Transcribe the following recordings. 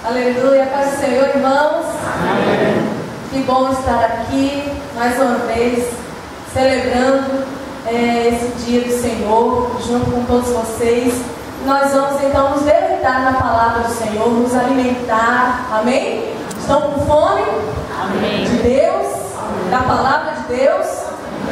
Aleluia, paz do Senhor, irmãos. Amém. Que bom estar aqui mais uma vez, celebrando esse dia do Senhor, junto com todos vocês. Nós vamos então nos deleitar na palavra do Senhor, nos alimentar, amém? Estão com fome? Amém. De Deus, da palavra de Deus?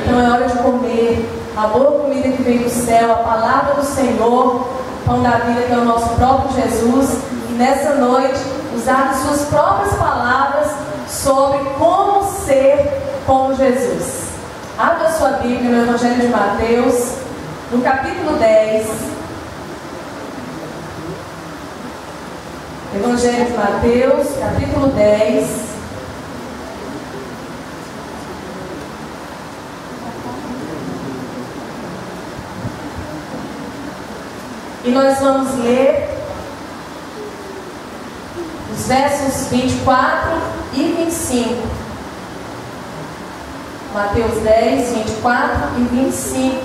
Então é hora de comer a boa comida que vem do céu, a palavra do Senhor, pão da vida que é o nosso próprio Jesus. E nessa noite, usar as suas próprias palavras sobre como ser como Jesus. Abra a sua Bíblia no Evangelho de Mateus, no capítulo 10. Evangelho de Mateus, capítulo 10. E nós vamos ler os versos 24 e 25. Mateus 10, 24 e 25.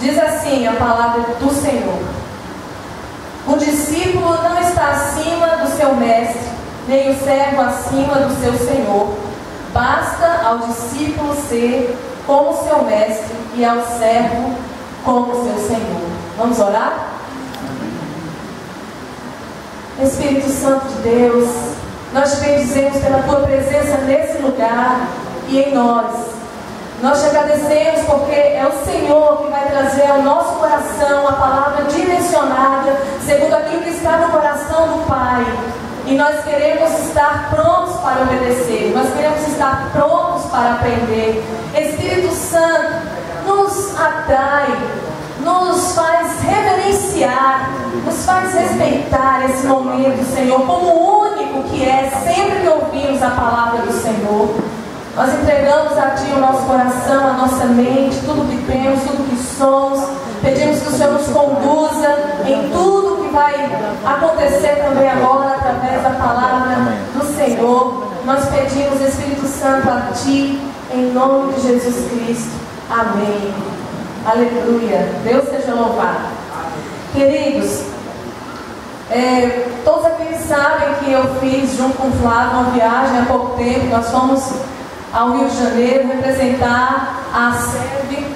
Diz assim a palavra do Senhor: o discípulo não está acima do seu mestre, nem o servo acima do seu senhor. Basta ao discípulo ser como seu mestre e ao servo como seu senhor. Vamos orar? Espírito Santo de Deus, nós te bendizemos pela tua presença nesse lugar e em nós. Nós te agradecemos porque é o Senhor que vai trazer ao nosso coração a palavra direcionada segundo aquilo que está no coração do Pai. E nós queremos estar prontos para obedecer, nós queremos estar prontos para aprender. Espírito Santo, nos atrai, nos faz reverenciar, nos faz respeitar esse momento, Senhor, como o único que é, sempre que ouvimos a palavra do Senhor. Nós entregamos a Ti o nosso coração, a nossa mente, tudo que temos, tudo que somos. Pedimos que o Senhor nos conduza em tudo que vai acontecer também agora, através da palavra do Senhor. Nós pedimos, Espírito Santo, a Ti, em nome de Jesus Cristo. Amém. Aleluia. Deus seja louvado. Queridos, todos aqueles sabem que eu fiz, junto com o Flávio, uma viagem há pouco tempo. Nós fomos ao Rio de Janeiro representar a SEB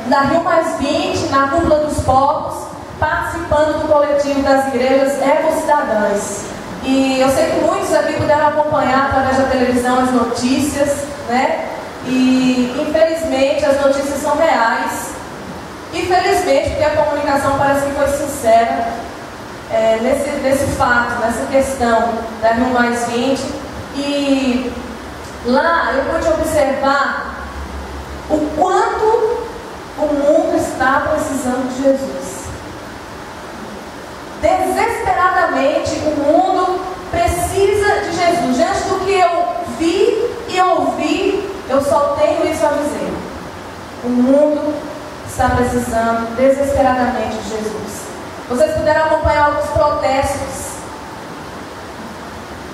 na Rio Mais 20, na Cúpula dos Povos, participando do coletivo das igrejas ecocidadãs. E eu sei que muitos aqui puderam acompanhar através da televisão as notícias, né? E infelizmente as notícias são reais. Infelizmente, porque a comunicação parece que foi sincera nesse fato, nessa questão da Rio Mais 20. E lá eu pude observar o quanto o mundo está precisando de Jesus. Desesperadamente o mundo precisa de Jesus. Diante do que eu vi e ouvi, eu só tenho isso a dizer. O mundo está precisando desesperadamente de Jesus. Vocês puderam acompanhar alguns protestos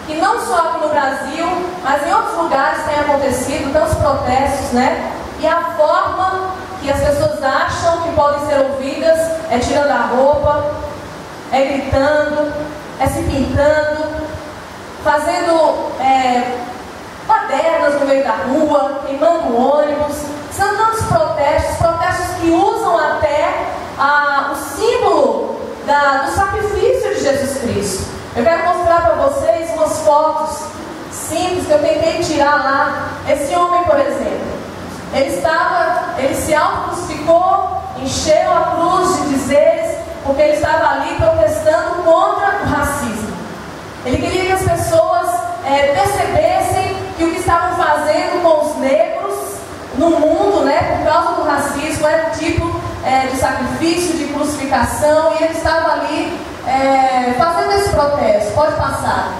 que não só aqui no Brasil, mas em outros lugares têm acontecido, tantos protestos, né? E a forma que as pessoas acham que podem ser ouvidas é tirando a roupa, é gritando, é se pintando, fazendo badernas no meio da rua, queimando ônibus. São tantos protestos que usam até o símbolo do sacrifício de Jesus Cristo. Eu quero mostrar para vocês umas fotos simples que eu tentei tirar lá. Esse homem, por exemplo, ele se auto-crucificou, encheu a cruz de dizeres, porque ele estava ali protestando contra o racismo. Ele queria que as pessoas percebessem que o que estavam fazendo com os negros no mundo, né, por causa do racismo, era um tipo de sacrifício, de crucificação, e ele estava ali fazendo esse protesto. Pode passar.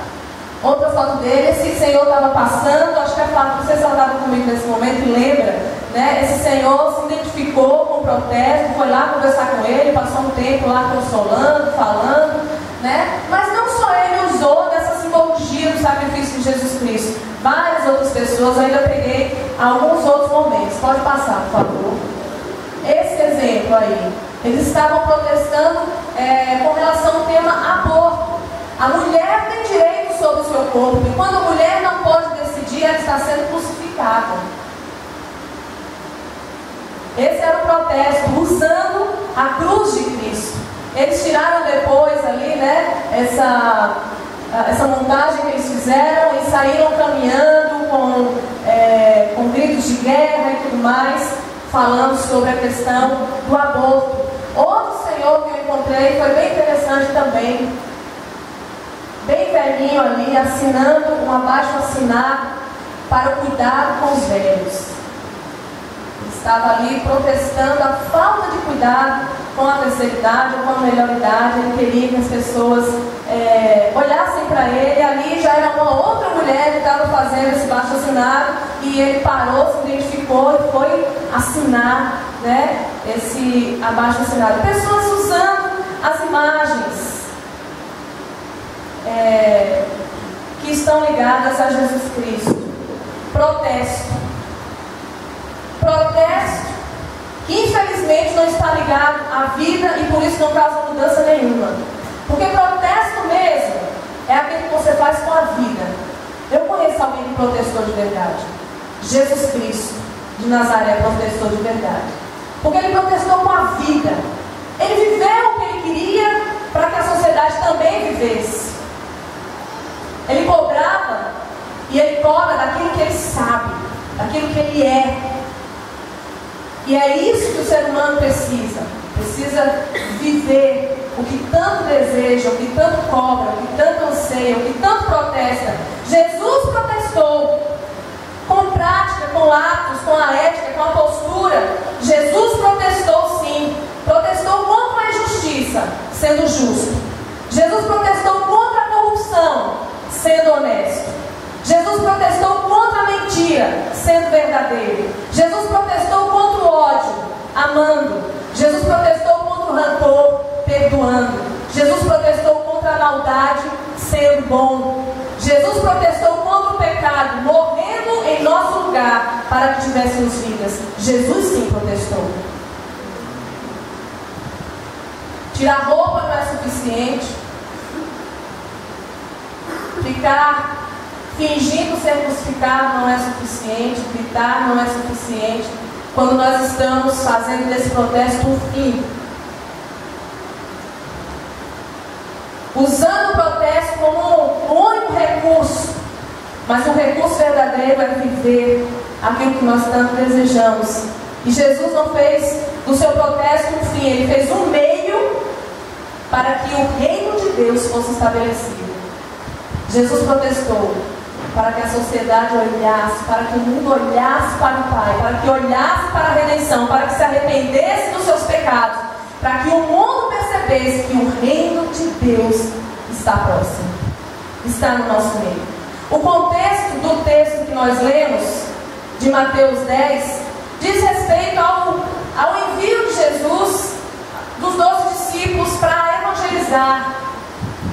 Outra foto dele, esse senhor estava passando, acho que a Flávia, você só estava comigo nesse momento e lembra, né? Esse senhor se identificou com o protesto, foi lá conversar com ele, passou um tempo lá consolando, falando, né? Mas não só ele usou dessa simbologia do sacrifício de Jesus Cristo. Várias outras pessoas, eu ainda peguei alguns outros momentos. Pode passar, por favor. esse exemplo aí. Eles estavam protestando com relação ao tema aborto. A mulher tem direito sobre o seu corpo, e quando a mulher não pode decidir, ela está sendo crucificada. Esse era o protesto, usando a cruz de Cristo. Eles tiraram depois ali, né, essa montagem que eles fizeram e saíram caminhando com gritos de guerra e tudo mais, falando sobre a questão do aborto. Outro senhor que eu encontrei foi bem interessante também, bem velhinho ali, assinando um abaixo-assinado para o cuidado com os velhos. Estava ali protestando a falta de cuidado com a terceira idade ou com a melhor idade. Ele queria que as pessoas olhassem para ele. Ali já era uma outra mulher que estava fazendo esse abaixo-assinado, e ele parou, se identificou e foi assinar, né, esse abaixo-assinado. Pessoas usando as imagens que estão ligadas a Jesus Cristo. Protesto que infelizmente não está ligado à vida e por isso não causa mudança nenhuma. Porque protesto mesmo é aquele que você faz com a vida. Eu conheço alguém que protestou de verdade. Jesus Cristo de Nazaré protestou de verdade. Porque ele protestou com a vida. Ele viveu o que ele queria para que a sociedade também vivesse. Ele cobrava, e ele cobra daquilo que ele sabe, daquilo que ele é. E é isso que o ser humano precisa. Precisa viver o que tanto deseja, o que tanto cobra, o que tanto anseia, o que tanto protesta. Jesus protestou com prática, com atos, com a ética, com a postura. Jesus protestou sim. Protestou contra a injustiça, sendo justo. Jesus protestou contra a corrupção, sendo honesto. Jesus protestou contra a mentira, sendo verdadeiro. Jesus protestou contra o ódio, amando. Jesus protestou contra o rancor, perdoando. Jesus protestou contra a maldade, sendo bom. Jesus protestou contra o pecado, morrendo em nosso lugar, para que tivéssemos vidas. Jesus sim protestou. Tirar roupa não é suficiente. Ficar fingindo ser crucificado não é suficiente. Gritar não é suficiente. Quando nós estamos fazendo desse protesto um fim. Usando o protesto como um único recurso. Mas o recurso verdadeiro é viver aquilo que nós tanto desejamos. E Jesus não fez do seu protesto um fim. Ele fez um meio para que o reino de Deus fosse estabelecido. Jesus protestou para que a sociedade olhasse, para que o mundo olhasse para o Pai, para que olhasse para a redenção, para que se arrependesse dos seus pecados, para que o mundo percebesse que o reino de Deus está próximo, está no nosso meio. O contexto do texto que nós lemos, de Mateus 10, diz respeito ao envio de Jesus, dos 12 discípulos, para evangelizar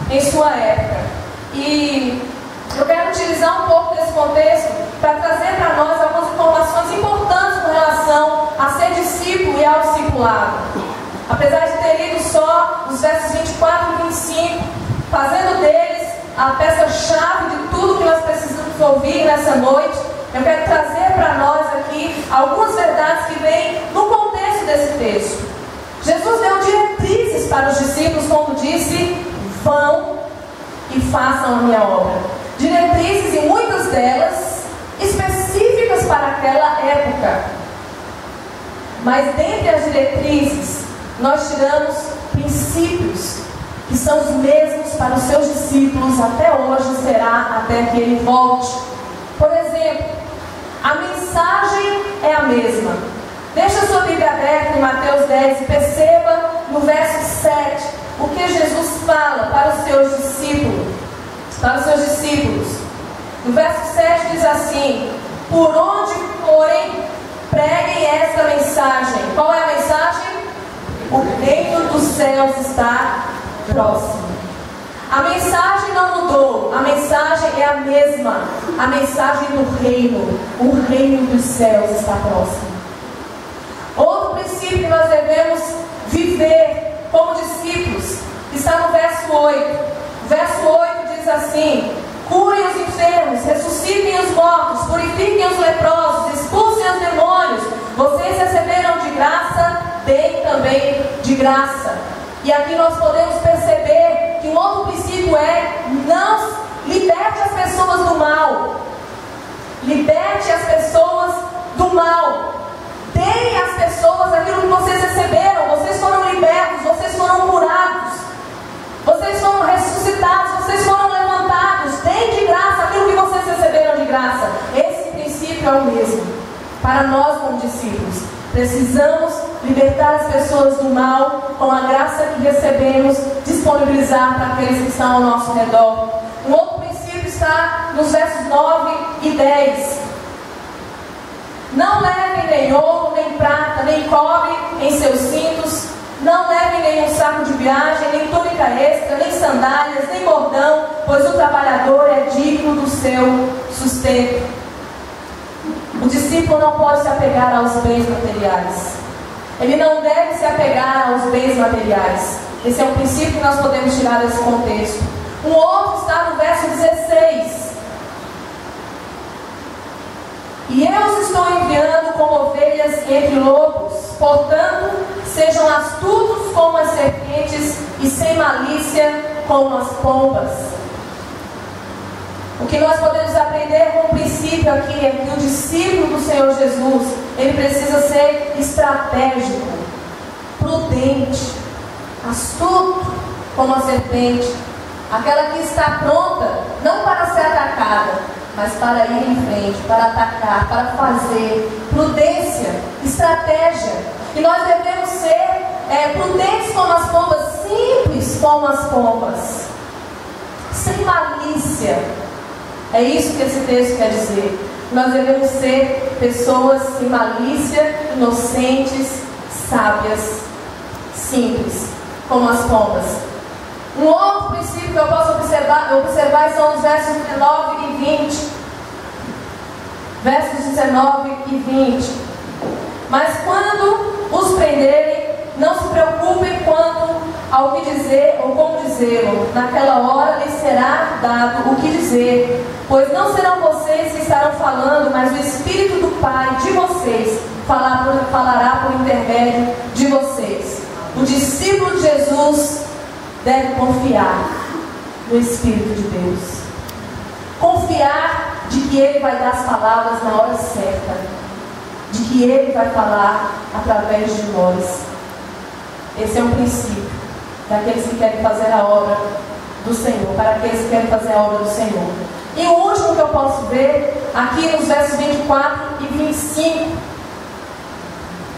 em sua época. E eu quero utilizar um pouco desse contexto para trazer para nós algumas informações importantes com relação a ser discípulo e ao discipulado. Apesar de ter lido só os versos 24 e 25, fazendo deles a peça-chave de tudo que nós precisamos ouvir nessa noite, eu quero trazer para nós aqui algumas verdades que vêm no contexto desse texto. Jesus deu diretrizes para os discípulos quando disse: vão e façam a minha obra. Diretrizes, e muitas delas específicas para aquela época. Mas dentre as diretrizes, nós tiramos princípios que são os mesmos para os seus discípulos até hoje, será até que ele volte. Por exemplo, a mensagem é a mesma. Deixa a sua Bíblia aberta em Mateus 10 e perceba no verso 7 o que Jesus fala para os seus discípulos. No verso 7 diz assim: por onde forem, preguem esta mensagem. Qual é a mensagem? O reino dos céus está próximo. A mensagem não mudou, a mensagem é a mesma. A mensagem do reino, o reino dos céus está próximo. Outro princípio princípio que nós devemos viver como discípulos está no verso 8. O verso 8 diz assim: curem os enfermos, ressuscitem os mortos, purifiquem os leprosos, expulsem os demônios. Vocês receberam de graça, deem também de graça. E aqui nós podemos perceber que um outro princípio é: não liberte as pessoas do mal. Liberte as pessoas do mal. Deem às pessoas aquilo que vocês receberam. Vocês foram libertos, vocês foram curados, vocês foram ressuscitados, vocês foram levantados. Deem de graça aquilo que vocês receberam de graça. Esse princípio é o mesmo para nós como discípulos. Precisamos libertar as pessoas do mal com a graça que recebemos, disponibilizar para aqueles que estão ao nosso redor. Um outro princípio está nos versos 9 e 10. Não levem nem ouro, nem prata, nem cobre em seus cintos. Não levem nenhum saco de viagem, nem túnica extra, nem sandálias, nem bordão, pois o trabalhador é digno do seu sustento. O discípulo não pode se apegar aos bens materiais. Ele não deve se apegar aos bens materiais. Esse é um princípio que nós podemos tirar desse contexto. Um outro está no verso 16. E eu os estou enviando como ovelhas entre lobos. Portanto, sejam astutos como as serpentes e sem malícia como as pombas. O que nós podemos aprender com o princípio aqui é que o discípulo do Senhor Jesus, ele precisa ser estratégico, prudente, astuto como a serpente, aquela que está pronta não para ser atacada, mas para ir em frente, para atacar, para fazer. Prudência, estratégia. E nós devemos ser prudentes como as pombas, simples como as pombas, sem malícia. É isso que esse texto quer dizer. Nós devemos ser pessoas sem malícia, inocentes, sábias, simples, como as pombas. Um outro princípio que eu posso observar são os versos 19 e 20. Versos 19 e 20. Mas quando os prenderem, não se preocupem quanto ao que dizer ou como dizê-lo. Naquela hora lhes será dado o que dizer, pois não serão vocês que estarão falando, mas o Espírito do Pai de vocês falará por intermédio de vocês. O discípulo de Jesus deve confiar no Espírito de Deus. Confiar de que Ele vai dar as palavras na hora certa, de que Ele vai falar através de nós. Esse é um princípio daqueles que querem fazer a obra do Senhor, para aqueles que querem fazer a obra do Senhor. E o último que eu posso ver aqui nos versos 24 e 25,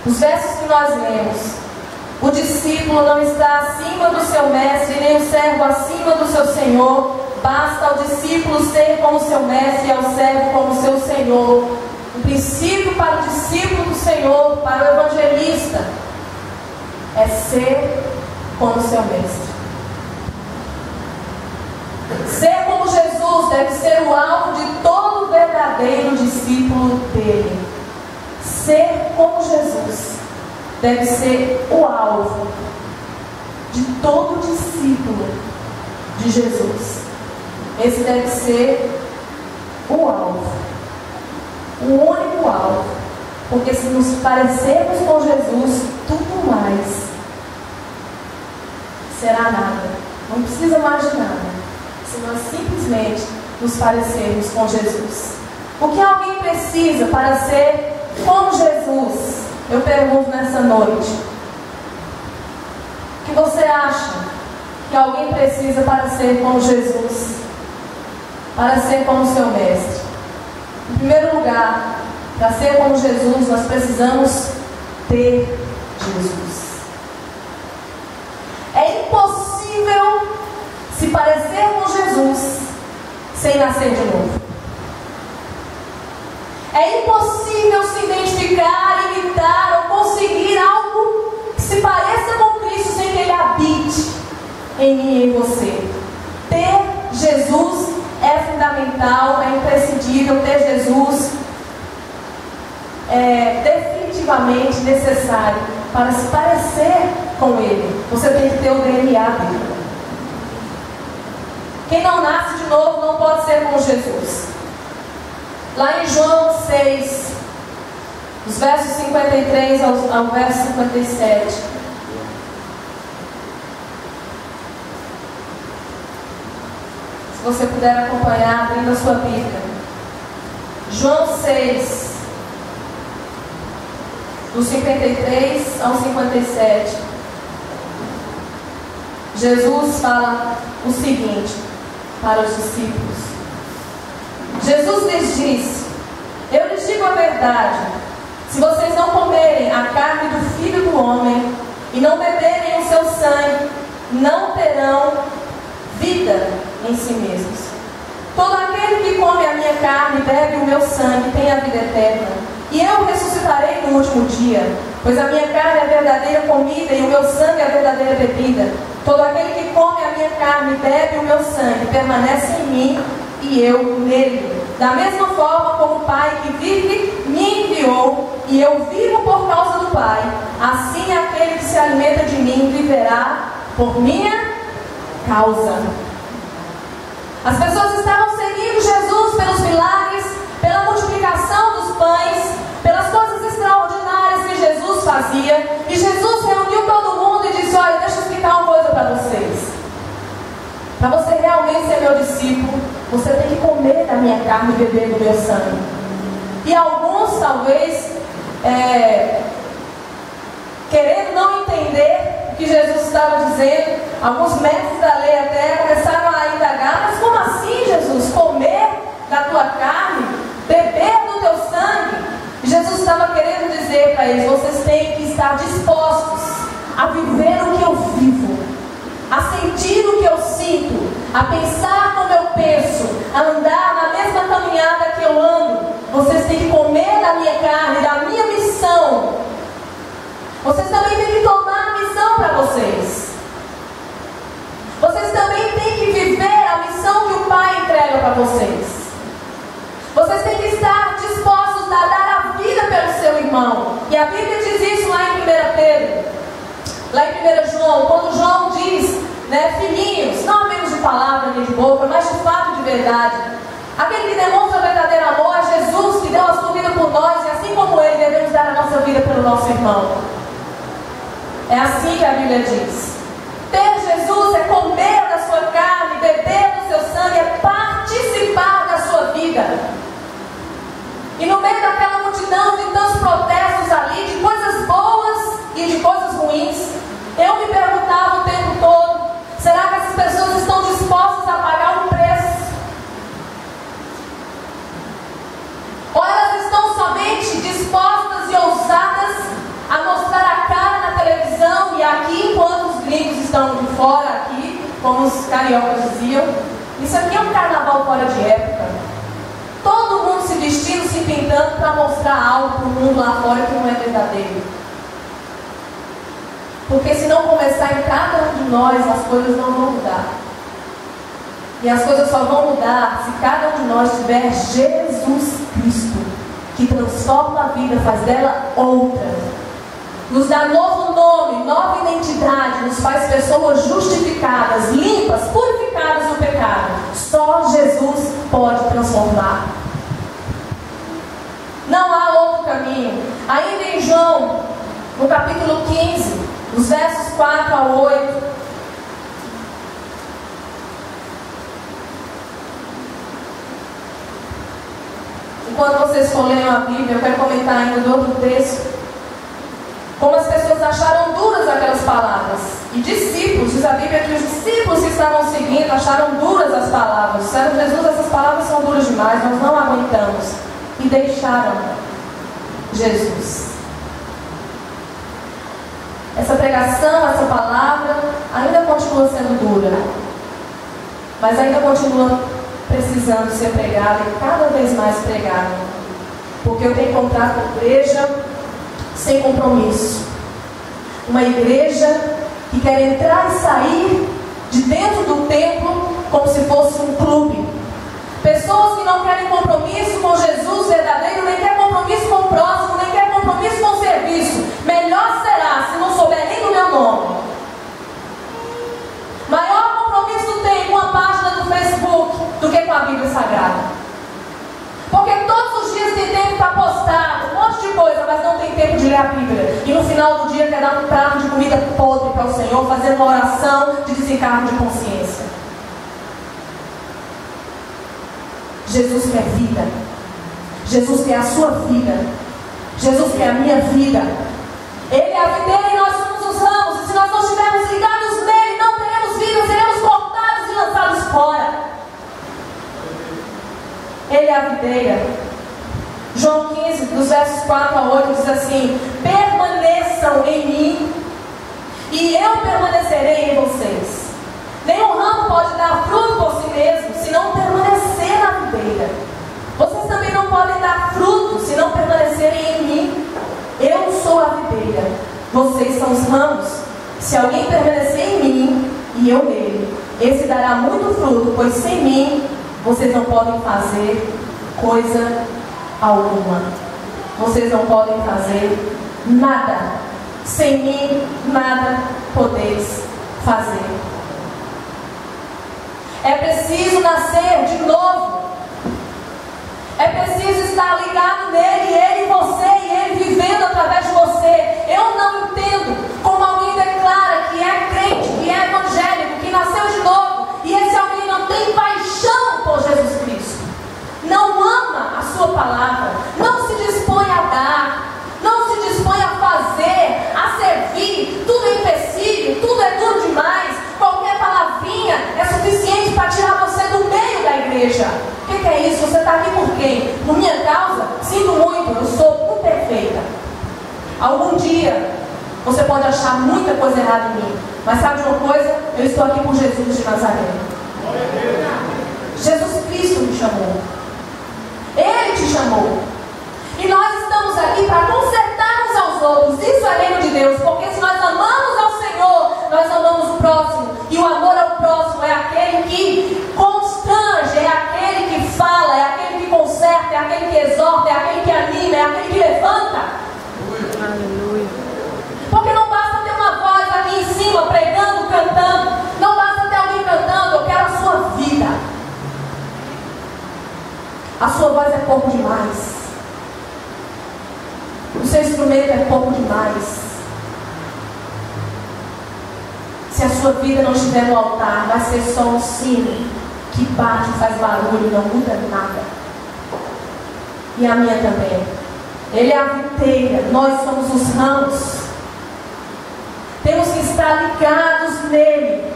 os versos que nós lemos. O discípulo não está acima do seu mestre, nem o servo acima do seu senhor. Basta ao discípulo ser como seu mestre e ao servo como seu senhor. O princípio para o discípulo do Senhor, para o evangelista, é ser como seu mestre. Ser como Jesus deve ser o alvo de todo verdadeiro discípulo dele. Ser como Jesus deve ser o alvo de todo discípulo de Jesus. Esse deve ser o alvo, o único alvo. Porque se nos parecermos com Jesus, tudo mais será nada. Não precisa mais de nada, se nós simplesmente nos parecermos com Jesus. O que alguém precisa para ser como Jesus? Eu pergunto nessa noite. O que você acha que alguém precisa para ser como Jesus? Para ser como seu mestre? Em primeiro lugar, para ser como Jesus, nós precisamos ter Jesus. É impossível se parecer com Jesus sem nascer de novo. É impossível se identificar, imitar ou conseguir algo que se pareça com Cristo sem que Ele habite em mim e em você. Ter Jesus é fundamental, é imprescindível. Ter Jesus é definitivamente necessário para se parecer com Ele, você tem que ter o DNA dele. Quem não nasce de novo não pode ser como Jesus. Lá em João 6, os versos 53 ao verso 57. Se você puder acompanhar, abrindo a sua Bíblia. João 6, do 53 ao 57. Jesus fala o seguinte para os discípulos. Jesus lhes disse: eu lhes digo a verdade, se vocês não comerem a carne do Filho do Homem e não beberem o seu sangue, não terão vida em si mesmos. Todo aquele que come a minha carne e bebe o meu sangue tem a vida eterna, e eu ressuscitarei no último dia, pois a minha carne é a verdadeira comida e o meu sangue é a verdadeira bebida. Todo aquele que come a minha carne e bebe o meu sangue permanece em mim e eu nele. Da mesma forma como o Pai que vive me enviou e eu vivo por causa do Pai, assim aquele que se alimenta de mim viverá por minha causa. As pessoas estavam seguindo Jesus pelos milagres, pela multiplicação dos pães, pelas coisas extraordinárias que Jesus fazia. E Jesus reuniu todo mundo e disse: olha, deixa eu explicar uma coisa para vocês. Para você realmente ser meu discípulo, você tem que comer da minha carne e beber do meu sangue. E alguns, talvez, querendo não entender o que Jesus estava dizendo, alguns mestres da lei até começaram a indagar: mas como assim, Jesus? Comer da tua carne, beber do teu sangue? E Jesus estava querendo dizer para eles: vocês têm que estar dispostos a viver o que eu vivo, a sentir o que eu sinto, a pensar como eu penso, a andar na mesma caminhada que eu ando. Vocês têm que comer da minha carne, da minha missão. Vocês também têm que tomar a missão para vocês. Vocês também têm que viver a missão que o Pai entrega para vocês. Vocês têm que estar dispostos a dar a vida pelo seu irmão. E a Bíblia diz isso lá em 1 Pedro, lá em 1 João, quando João diz, filhinhos, não apenas de palavra nem de boca, mas de fato de verdade. Aquele que demonstra o verdadeiro amor é Jesus, que deu a sua vida por nós, e assim como Ele, devemos dar a nossa vida pelo nosso irmão. É assim que a Bíblia diz. Ter Jesus é comer da sua carne, beber do seu sangue, é participar da sua vida. E no meio daquela multidão de tantos protestos ali, de coisas boas e de coisas ruins, eu me perguntava o tempo todo: será que essas pessoas estão dispostas a pagar um preço? Ou elas estão somente dispostas e ousadas a mostrar a cara na televisão e aqui, enquanto os gringos estão de fora aqui, como os cariocas diziam, isso aqui é um carnaval fora de época. Todo mundo se vestindo, se pintando para mostrar algo para o mundo lá fora que não é verdadeiro. Porque se não começar em cada um de nós, as coisas não vão mudar. E as coisas só vão mudar se cada um de nós tiver Jesus Cristo, que transforma a vida, faz dela outra, nos dá novo nome, nova identidade, nos faz pessoas justificadas, limpas, purificadas do pecado. Só Jesus pode transformar. Não há outro caminho. Ainda em João, no capítulo 15, os versos 4 a 8. Enquanto vocês for lendo a Bíblia, eu quero comentar ainda do outro texto. Como as pessoas acharam duras aquelas palavras. E discípulos, diz a Bíblia que os discípulos que estavam seguindo acharam duras as palavras. Disseram: Jesus, essas palavras são duras demais, nós não aguentamos. E deixaram Jesus. Essa pregação, essa palavra ainda continua sendo dura, mas ainda continua precisando ser pregada e cada vez mais pregada. Porque eu tenho encontrado uma igreja sem compromisso, uma igreja que quer entrar e sair de dentro do templo como se fosse um clube. Pessoas que não querem compromisso com Jesus verdadeiro, nem quer compromisso com o próximo, nem quer compromisso com o serviço. Melhor será Bíblia Sagrada. Porque todos os dias tem tempo para postar um monte de coisa, mas não tem tempo de ler a Bíblia. E no final do dia quer dar um prato de comida podre para o Senhor, fazendo uma oração de desencargo de consciência. Jesus quer vida. Jesus quer a sua vida. Jesus quer a minha vida. Ele é a videira e nós somos os ramos. E se nós não estivermos ligados nele, não teremos vida, seremos cortados e lançados fora. Ele é a videira. João 15, dos versos 4 a 8, diz assim: permaneçam em mim e eu permanecerei em vocês. Nenhum ramo pode dar fruto por si mesmo se não permanecer na videira. Vocês também não podem dar fruto se não permanecerem em mim. Eu sou a videira, vocês são os ramos. Se alguém permanecer em mim e eu nele, esse dará muito fruto, pois sem mim vocês não podem fazer coisa alguma. Vocês não podem fazer nada. Sem mim, nada podeis fazer. É preciso nascer de novo. É preciso estar ligado nele, ele em você e ele vivendo através de você. Eu não entendo como alguém declara que é crente, que é evangélico, que nasceu de novo, e esse alguém não tem paixão por Jesus Cristo, não ama a sua palavra, não se dispõe a dar, não se dispõe a fazer, a servir. Tudo é empecilho, tudo é duro demais. Qualquer palavrinha é suficiente para tirar você do meio da igreja. O que é isso? Você está aqui por quem? Por minha causa? Sinto muito, eu sou imperfeita. Algum dia você pode achar muita coisa errada em mim, mas sabe de uma coisa? Eu estou aqui por Jesus de Nazaré. Jesus Cristo me chamou. Ele te chamou. E nós estamos aqui para consertar uns aos outros. Isso é reino de Deus. Porque se nós amamos ao Senhor, nós amamos o próximo. E o amor ao próximo é aquele que constrange, é aquele que fala, é aquele que conserta, é aquele que exorta, é aquele que anima, é aquele que levanta. Aleluia. Porque não basta ter uma voz aqui em cima, pregando, cantando. Não basta ter alguém cantando. Eu quero a sua vida. A sua voz é pouco demais. O seu instrumento é pouco demais. Se a sua vida não estiver no altar, vai ser só um sino que bate, faz barulho e não muda nada. E a minha também. Ele é a videira, nós somos os ramos. Temos que estar ligados nele.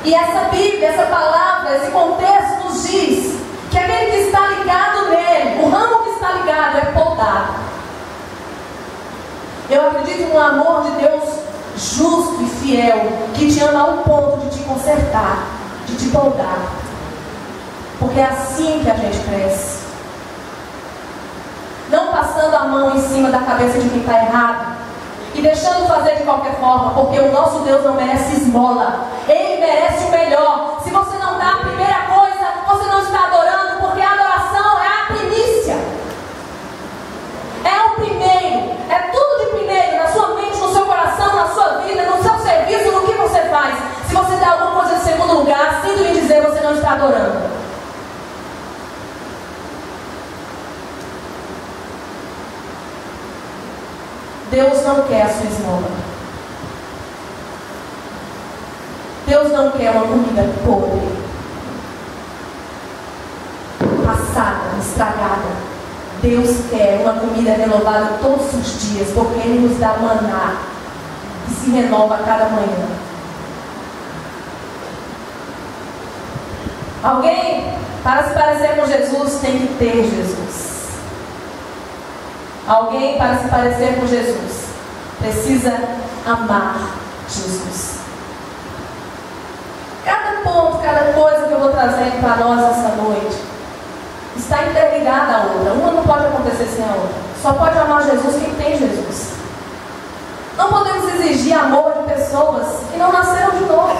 E essa Bíblia, essa palavra, esse contexto nos diz que aquele que está ligado nele, o ramo que está ligado é podado. Eu acredito no amor de Deus justo e fiel, que te ama ao ponto de te consertar, de te podar. Porque é assim que a gente cresce. Não passando a mão em cima da cabeça de quem está errado e deixando fazer de qualquer forma, porque o nosso Deus não merece esmola. Ele merece o melhor. Se você não dá a primeira coisa, você não está adorando, porque a adoração é a primícia. É o primeiro. É tudo de primeiro, na sua mente, no seu coração, na sua vida, no seu serviço, no que você faz. Se você der alguma coisa em segundo lugar, sinto lhe dizer, você não está adorando. Deus não quer a sua esmola. Deus não quer uma comida podre, passada, estragada. Deus quer uma comida renovada todos os dias, porque Ele nos dá maná que se renova a cada manhã. Alguém, para se parecer com Jesus, tem que ter Jesus. Alguém, para se parecer com Jesus, precisa amar Jesus. Cada ponto, cada coisa que eu vou trazendo para nós essa noite está interligada à outra. Uma não pode acontecer sem a outra. Só pode amar Jesus quem tem Jesus. Não podemos exigir amor de pessoas que não nasceram de novo.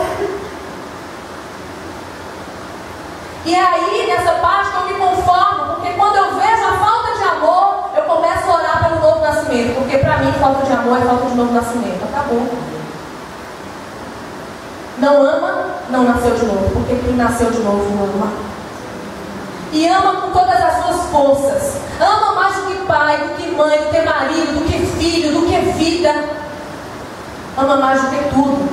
E é aí, nessa parte, que eu me conformo, porque quando eu vejo a falta de amor, eu começo a orar pelo novo nascimento. Porque para mim, falta de amor é falta de novo nascimento. Acabou. Não ama, não nasceu de novo. Porque quem nasceu de novo ama. e ama com todas as suas forças. Ama mais do que pai, do que mãe, do que marido, do que filho, do que vida. Ama mais do que tudo.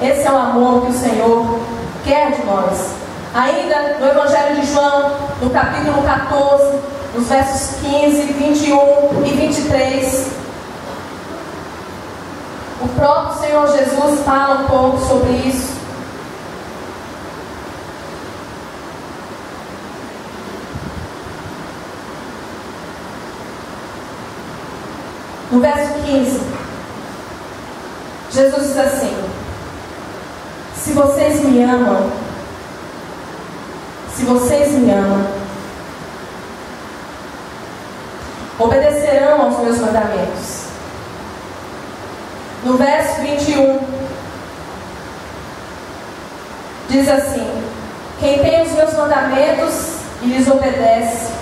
Esse é o amor que o Senhor quer de nós. Ainda no Evangelho de João, no capítulo 14, nos versos 15, 21 e 23, o próprio Senhor Jesus fala um pouco sobre isso. No verso 15, Jesus diz assim: se vocês me amam, obedecerão aos meus mandamentos. No verso 21, diz assim: quem tem os meus mandamentos e lhes obedece,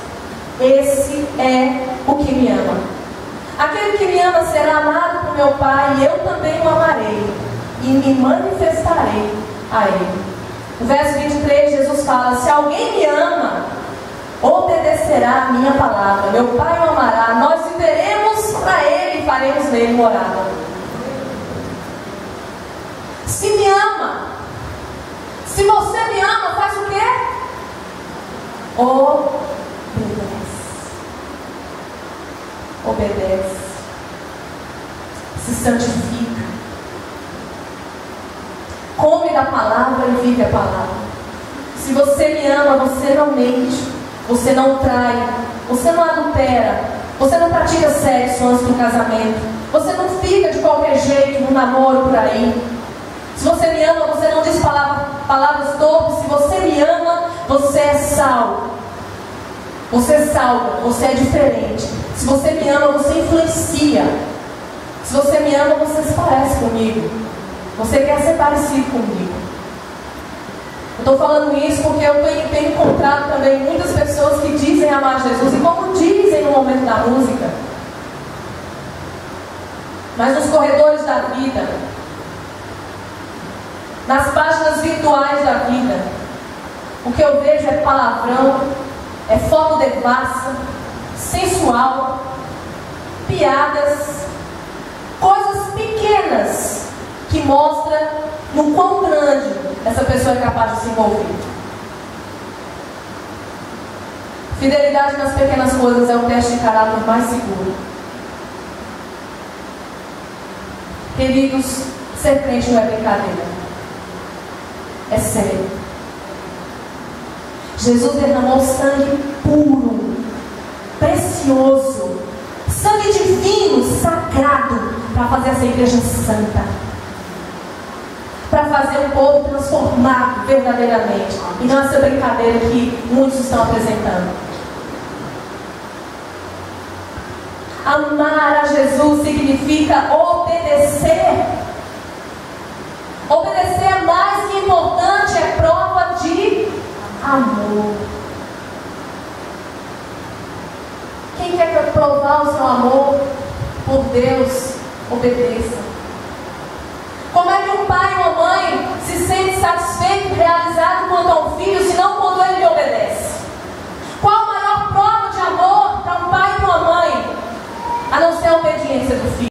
esse é o que me ama. Aquele que me ama será amado por meu Pai, e eu também o amarei, e me manifestarei a ele. No verso 23, Jesus fala: se alguém me ama, obedecerá a minha palavra. Meu Pai o amará, nós viveremos para ele e faremos nele morada. Se me ama, se você me ama, faz o quê? Obedece, se santifica, come da palavra e vive a palavra. Se você me ama, você não mente, você não trai, você não adultera, você não pratica sexo antes do casamento, você não fica de qualquer jeito no namoro por aí. Se você me ama, você não diz palavras torpes. Se você me ama, você é sal, você salva, você é diferente. Se você me ama, você influencia. Se você me ama, você se parece comigo, você quer ser parecido comigo. Eu estou falando isso porque eu tenho encontrado também muitas pessoas que dizem amar Jesus, e como dizem no momento da música, mas nos corredores da vida, nas páginas virtuais da vida, o que eu vejo é palavrão, é foto devassa, sensual, piadas, coisas pequenas que mostram no quão grande essa pessoa é capaz de se envolver. Fidelidade nas pequenas coisas é o teste de caráter mais seguro. Queridos, ser crente não é brincadeira, é sério. Jesus derramou sangue puro, precioso, sangue divino, sagrado, para fazer essa igreja santa, para fazer um povo transformado verdadeiramente, e não essa brincadeira que muitos estão apresentando. Amar a Jesus significa obedecer. Obedecer é mais que importante, é prova de amor. Quem quer provar o seu amor por Deus, obedeça. Como é que um pai ou uma mãe se sente satisfeito, realizado quanto a um filho, se não quando ele lhe obedece? Qual a maior prova de amor para um pai e para uma mãe, a não ser a obediência?